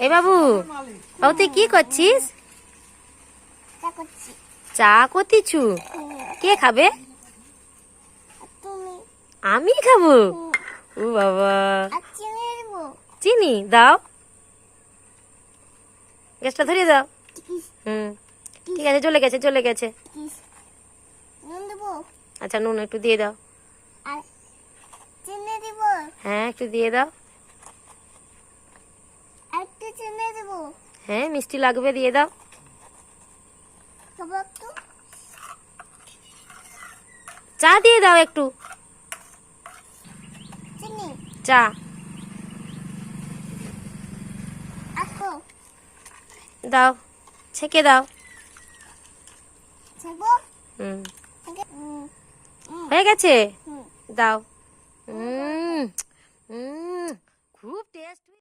এ বাবু, বাবু তুই কি করছিস? চা করতিছু? কে খাবে? আমি খাবো? ও বাবা, চিনি দাও, গ্যাসটা ধরিয়ে দাও। ঠিক আছে, চলে গেছে চলে গেছে। আচ্ছা, নুন একটু দিয়ে দাও। হ্যাঁ, একটু দিয়ে দাও। হ্যাঁ, মিষ্টি লাগবে, দিয়ে দাও। চা দিয়ে দাও একটু। চা দাও, ছেঁকে দাও। হয়ে গেছে, দাও। খুব টেস্ট।